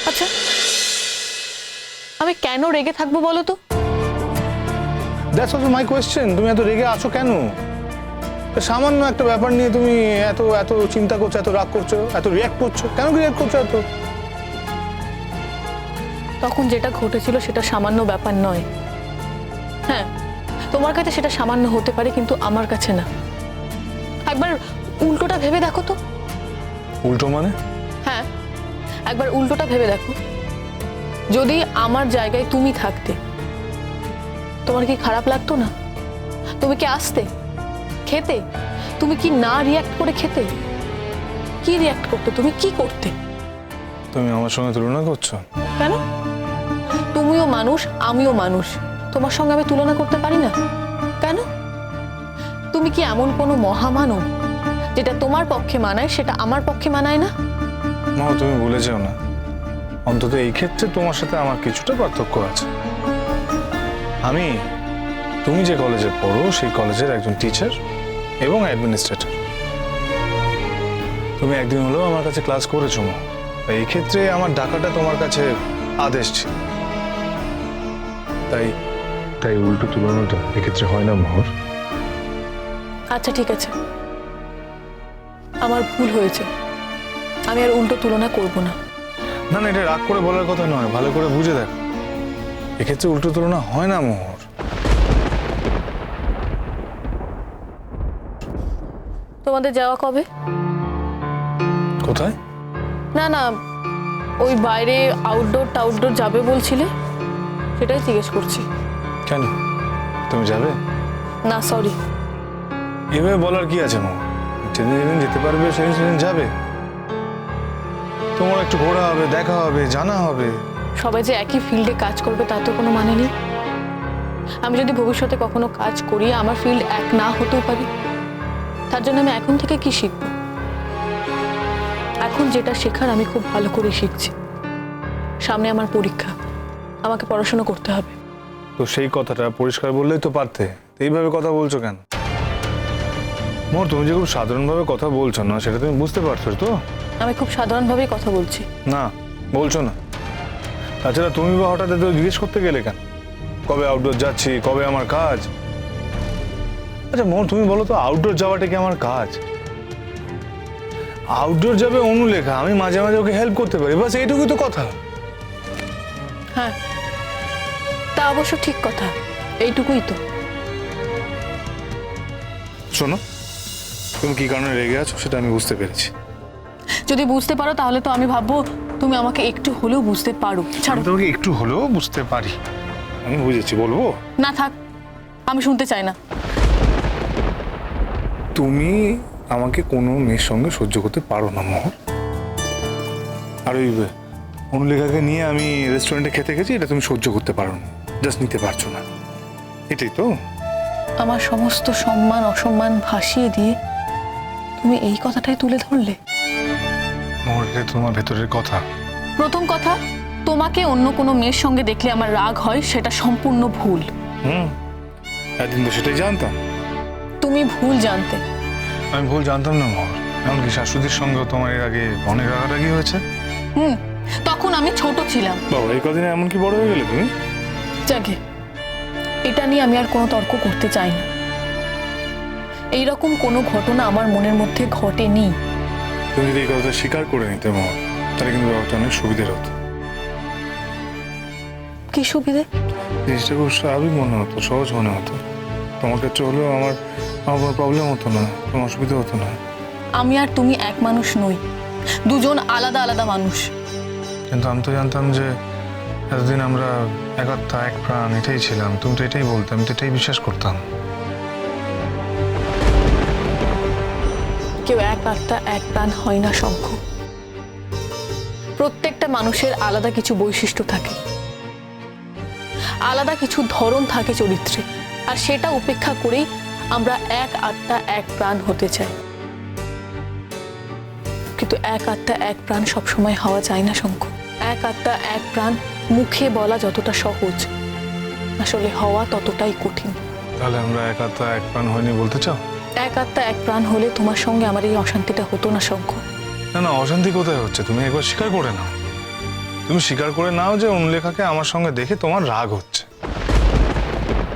আচ্ছা, আমি কেন রেগে থাকবো বলো তো? That's also my question. তুমি এত রেগে আছো কেন? সামান্য একটা ব্যাপার নিয়ে তুমি এত এত চিন্তা করছো, এত রাগ করছো, এত রিয়াক্ট করছো। কেন কি রিয়াক্ট করছো এত? তখন যেটা ঘটেছিল সেটা সামান্য ব্যাপার নয়। হ্যাঁ, তোমার কাছে সেটা সামান্য হতে পারে, কিন্তু আমার কাছে না। একবার উল্টোটা ভেবে দেখো তো। উল্টো মানে? হ্যাঁ, একবার উল্টোটা ভেবে দেখো। যদি আমার জায়গায় তুমি থাকতে, তোমার কি খারাপ লাগতো না? তুমি কি আসতে খেতে? তুমি কি না রিয়াক্ট করে খেতে? কি রিয়াক্ট করতে? তুমি কি করতে? তুমি আমার সঙ্গে তুলনা করছো কেন? তুমিও মানুষ, আমিও মানুষ। তোমার সঙ্গে আমি তুলনা করতে পারি না কেন? তুমি কি এমন কোনো মহামানব যেটা তোমার পক্ষে মানায় সেটা আমার পক্ষে মানায় না? মা, তুমি ভুলে যেও না, অন্তত এই ক্ষেত্রে তোমার সাথে আমার কিছুটা পার্থক্য আছে। তুমি যে কলেজে পড়ো সেই কলেজের একজন টিচার এবং অ্যাডমিনিস্ট্রেটর। তুমি একদিন হলেও আমার কাছে ক্লাস করেছো মা। এই ক্ষেত্রে আমার ডাকাটা তোমার কাছে আদেশ ছিল। তাই তাই উল্টো তুলনাটা এক্ষেত্রে হয় না মোহর। আচ্ছা ঠিক আছে, আমার ভুল হয়েছে, আমি আর উল্টো তুলনা করব না। না না, এটা রাগ করে বলার কথা নয়, ভালো করে বুঝে দেখো, এক্ষেত্রে উল্টো তুলনা হয় না মোহর। তোমাদের যাওয়া কবে? কোথায়? না না, ওই বাইরে আউটডোর যাবে বলছিলে, সেটাই জিজ্ঞেস করছি। কেন, তুমি যাবে? না সরি। এভাবে বলার কি আছে মা? যেদিন যেদিন যেতে পারবে সেদিন সেদিন যাবে। তোমার একটু ঘোরা হবে, দেখা হবে, জানা হবে। সবাই যে একই ফিল্ডে কাজ করবে তার তো কোনো মানে নেই। আমি যদি ভবিষ্যতে কখনো কাজ করি, আমার ফিল্ড এক না হতেও পারি। তার জন্য আমি এখন থেকে কি শিখব? এখন যেটা শেখার আমি খুব ভালো করে শিখছি। সামনে আমার পরীক্ষা, আমাকে পড়াশোনা করতে হবে। তো সেই কথাটা পরিষ্কার বললেই তো পারতে। এইভাবে কথা বলছো কেন? মোর, তুমি যে খুব সাধারণভাবে কথা বলছো না, সেটা তুমি বুঝতে পারছো তো? আমি খুব সাধারণভাবেই কথা বলছি। না, বলছো না। তাছাড়া তুমি বা হঠাৎ এত জিজ্ঞেস করতে গেলে কেন? কবে আউটডোর যাচ্ছি, কবে আমার কাজ? আচ্ছা মোর, তুমি বলো তো, আউটডোর যাওয়াটা কি আমার কাজ? আউটডোর যাবে অনুলেখা, আমি মাঝে মাঝে ওকে হেল্প করতে পারি, বাস এইটুকুই তো কথা। হ্যাঁ, তা অবশ্য ঠিক কথা, এইটুকুই তো। শোনো, তুমি কি কারণে রেগে আছো সেটা আমি বুঝতে পেরেছি। যদি বুঝতে পারো তাহলে তো আমি ভাববো তুমি আমাকে একটু হলেও বুঝতে পারো। ছাড়ো। আমি তোমাকে একটু হলেও বুঝতে পারি, আমি বুঝেছি। বলবো? না থাক, আমি শুনতে চাই না। তুমি আমাকে কোনো মেয়ের সঙ্গে সহ্য করতে পারো না মোহর। আর ওই অনুলেখাকে নিয়ে আমি রেস্টুরেন্টে খেতে গেছি, এটা তুমি সহ্য করতে পারো না, জাস্ট নিতে পারছো না, এটাই তো? আমার সমস্ত সম্মান অসম্মান ভাসিয়ে দিয়ে তুমি এই কথাটাই তুলে ধরলে? মোহর, এটা তোমার ভেতরের কথা। প্রথম কথা, তোমাকে অন্য কোনো মেয়ের সঙ্গে দেখলে আমার রাগ হয়, সেটা সম্পূর্ণ ভুল। একদিন তো সেটাই জানতাম। তুমি ভুল জানতে। আমি ভুল জানতাম না মোহর, এমনকি শাশুড়ির সঙ্গেও তোমার এর আগে অনেক রাগারাগি হয়েছে। তখন আমি ছোট ছিলাম। বাবা, এই কদিনে এমন কি বড় হয়ে গেলে তুমি? যাকে, এটা নিয়ে আমি আর কোনো তর্ক করতে চাই না। এইরকম কোনো ঘটনা আমার মনের মধ্যে ঘটেনি। তুমি যদি এই কথাটা স্বীকার করে নিতে মোহর, তাহলে কিন্তু ব্যাপারটা অনেক সুবিধের হতো। কি সুবিধে? জিনিসটা খুব স্বাভাবিক মনে হতো, সহজ মনে হতো। তোমার ক্ষেত্রে হলেও আমার কোনো প্রবলেম হতো না, কোনো অসুবিধা হতো না। আমি আর তুমি এক মানুষ নই, দুজন আলাদা আলাদা মানুষ। কিন্তু আমি তো জানতাম যে এতদিন আমরা এক আত্মা এক প্রাণ, এটাই ছিলাম। তুমি তো এটাই বলতে, আমি তো এটাই বিশ্বাস করতাম। কেউ এক আত্মা এক প্রাণ হয় না শঙ্খ। প্রত্যেকটা মানুষের আলাদা কিছু বৈশিষ্ট্য থাকে, আলাদা কিছু ধরন থাকে চরিত্রে, আর সেটা উপেক্ষা করেই আমরা এক আত্মা এক প্রাণ হতে চাই। কিন্তু এক আত্মা এক প্রাণ সবসময় হওয়া যায় না শঙ্খ। এক আত্মা এক প্রাণ মুখে বলা যতটা সহজ, আসলে হওয়া ততটাই কঠিন। তাহলে আমরা এক আত্মা এক প্রাণ হয়নি বলতে চাও? এক আত্মা এক প্রাণ হলে তোমার সঙ্গে আমার এই অশান্তিটা হতো না শঙ্খ। না না, অশান্তি কোথায় হচ্ছে তুমি একবার স্বীকার করে নাও। তুমি স্বীকার করে নাও যে অনুলেখাকে আমার সঙ্গে দেখে তোমার রাগ হচ্ছে।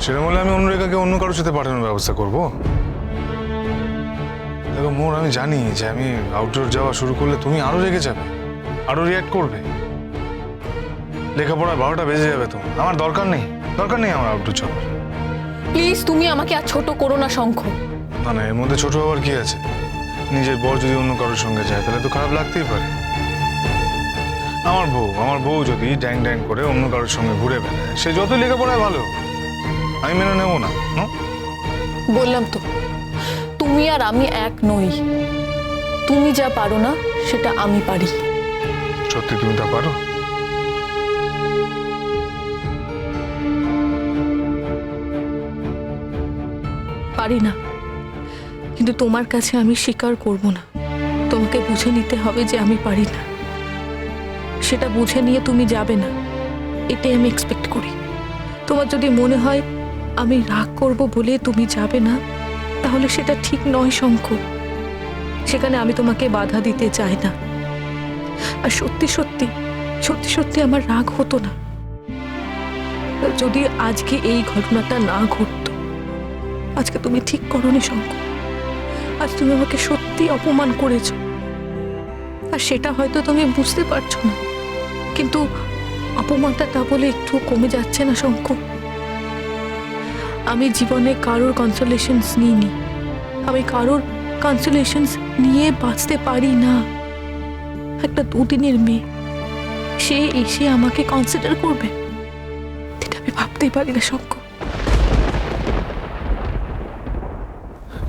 সেটা বলে আমি অনুলেখাকে অন্য কারোর সাথে পাঠানোর ব্যবস্থা করব? দেখো মোর, আমি জানি যে আমি আউটডোর যাওয়া শুরু করলে তুমি আরো রেগে যাবে, আরো রিয়াক্ট করবে। লেখাপড়ার 12টা বেজে যাবে। তোমার আমার দরকার নেই আমার আউটডোর যাওয়ার। প্লিজ তুমি আমাকে আর ছোট করো না শঙ্খ। না না, এর মধ্যে ছোট হওয়ার কি আছে? নিজের বর যদি অন্য কারোর সঙ্গে যায় তাহলে তো খারাপ লাগতেই পারে। আমার বউ যদি ড্যাং ড্যাং করে অন্য কারোর সঙ্গে ঘুরে বেড়ায়, সে যতই লেখাপড়ায় ভালো, আমি মেনে নেবো না। বললাম তো, তুমি আর আমি এক নই। তুমি যা পারো না সেটা আমি পারি। সত্যি তুমি তা পারো? পারি না, কিন্তু তোমার কাছে আমি স্বীকার করব না। তোমাকে বুঝে নিতে হবে যে আমি পারি না। সেটা বুঝে নিয়ে তুমি যাবে না, এটাই আমি এক্সপেক্ট করি। তোমার যদি মনে হয় আমি রাগ করব বলে তুমি যাবে না, তাহলে সেটা ঠিক নয় শঙ্খ। সেখানে আমি তোমাকে বাধা দিতে চাই না। আর সত্যি সত্যি সত্যি সত্যি আমার রাগ হতো না যদি আজকে এই ঘটনাটা না ঘটতো। আজকে তুমি ঠিক করোনি শঙ্খ। আজ তুমি আমাকে সত্যি অপমান করেছো, আর সেটা হয়তো তুমি বুঝতে পারছো না, কিন্তু অপমানটা তা বলে একটু কমে যাচ্ছে না শঙ্খ। আমি জীবনে কারোর কনসোলেশনস নিইনি, আমি কারোর কনসোলেশনস নিয়ে বাঁচতে পারি না। একটা দুদিনের মেয়ে, সে এসে আমাকে কনসিডার করবে, এটা আমি ভাবতেই পারি না শঙ্খ।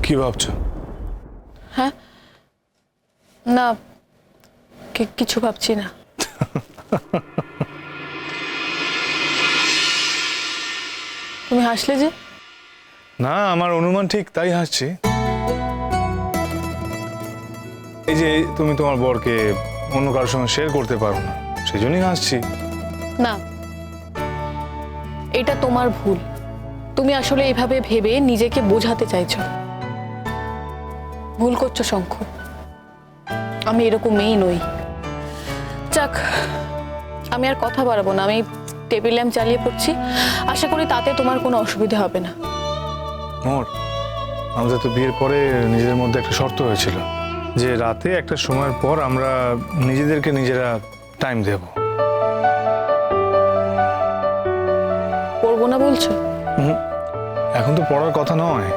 কি ভাবছো? হ্যাঁ, না কিছু ভাবছি না। তুমি হাসলে যে? না, আমার অনুমান ঠিক তাই হাসছি। এই যে তুমি তোমার বরকে অন্য কারোর সঙ্গে শেয়ার করতে পারো না, সেই জন্যই হাসছি। না, এটা তোমার ভুল। তুমি আসলে এভাবে ভেবে নিজেকে বোঝাতে চাইছো। ভুল করছো শঙ্খ। আমি এরকম মেয়ে নই। যাক, আমি আর কথা বাড়াবো না। আমি টেবিল ল্যাম্প চালিয়ে পড়ছি। আশা করি তাতে তোমার কোনো অসুবিধা হবে না। মোর, আমাদের তো বিয়ের পরে নিজেদের মধ্যে একটা শর্ত হয়েছিল যে রাতে একটা সময়ের পর আমরা নিজেদেরকে নিজেরা টাইম দেব। পড়বো না বলছো? এখন তো পড়ার কথা নয়।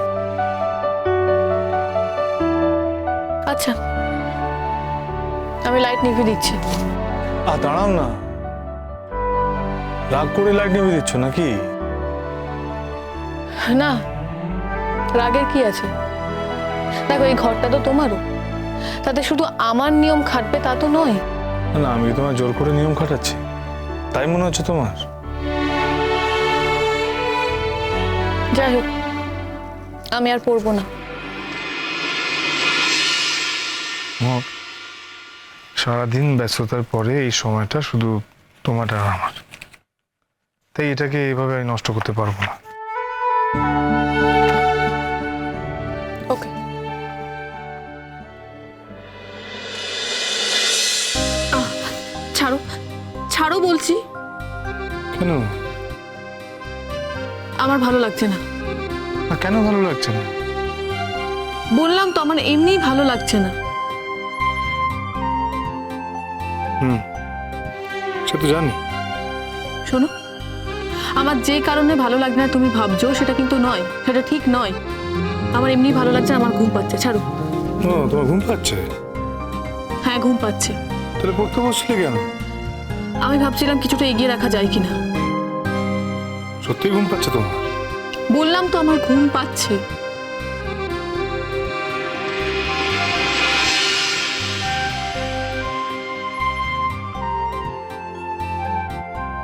আচ্ছা, আমি লাইট নিভিয়ে দিচ্ছি। দাঁড়াও না, রাগ করে লাইট নিভিয়ে দিচ্ছ নাকি? না, রাগের কি আছে? দেখো, এই ঘরটা তো তোমারও, তাতে শুধু আমার নিয়ম খাটবে তা তো নয়। না, আমি কি তোমার জোর করে নিয়ম খাটাচ্ছি তাই মনে হচ্ছে তোমার? যাই হোক, আমি আর পড়বো না। সারাদিন ব্যস্ততার পরে এই সময়টা শুধু তোমার আর আমার, তাই এটাকে এইভাবে আমি নষ্ট করতে পারবো না। ওকে। ছাড়ো, ছাড়ো বলছি। কেন? আমার ভালো লাগছে না। কেন ভালো লাগছে না? বললাম তো, আমার এমনিই ভালো লাগছে না। সে তো জানি। শোনো, আমার যে কারণে ভালো লাগছে না তুমি ভাবছো, সেটা কিন্তু নয়, সেটা ঠিক নয়। আমার এমনি ভালো লাগছে, আমার ঘুম পাচ্ছে। ছাড়ো। ও, তোমার ঘুম পাচ্ছে? হ্যাঁ, ঘুম পাচ্ছে। তাহলে পড়তে বসলে কেন? আমি ভাবছিলাম কিছুটা এগিয়ে রাখা যায় কিনা। সত্যি ঘুম পাচ্ছে তোমার? বললাম তো, আমার ঘুম পাচ্ছে।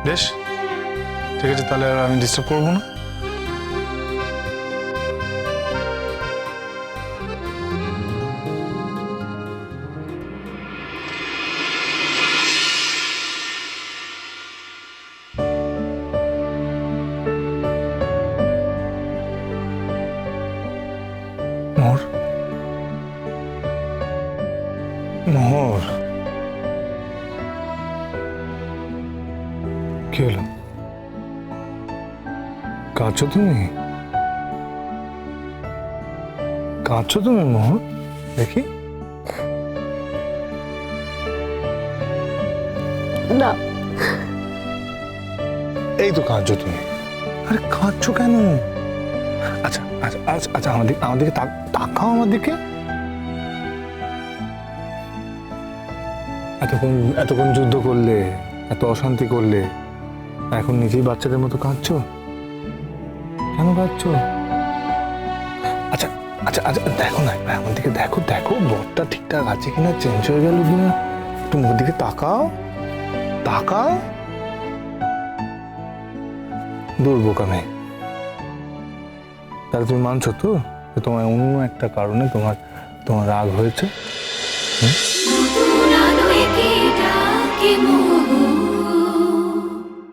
বেশ, ঠিক আছে, তাহলে আর আমি ডিস্টার্ব করবো না। মোহর, মোহর, কি হলো? কাঁদছো তুমি? কাঁদছো তুমি মোহন? দেখি। না, এই তো কাঁদছো তুমি। আরে কাঁদছো কেন? আচ্ছা আচ্ছা আচ্ছা আচ্ছা, আমার দিকে তাকাও, আমার দিকে। এতক্ষণ যুদ্ধ করলে, এত অশান্তি করলে, এখন নিজেই বাচ্চাদের মতো কাঁদছো। কেন কাঁদছো? আচ্ছা আচ্ছা আচ্ছা, দেখো না একবার আমার দিকে, দেখো দেখো বরটা ঠিকঠাক আছে কিনা, চেঞ্জ হয়ে গেল কিনা, একটু মোর দিকে তাকাও, তাকাও। দূর বোকা মেয়ে। তাহলে তুমি মানছো তো যে তোমার অন্য একটা কারণে তোমার রাগ হয়েছে? হুম?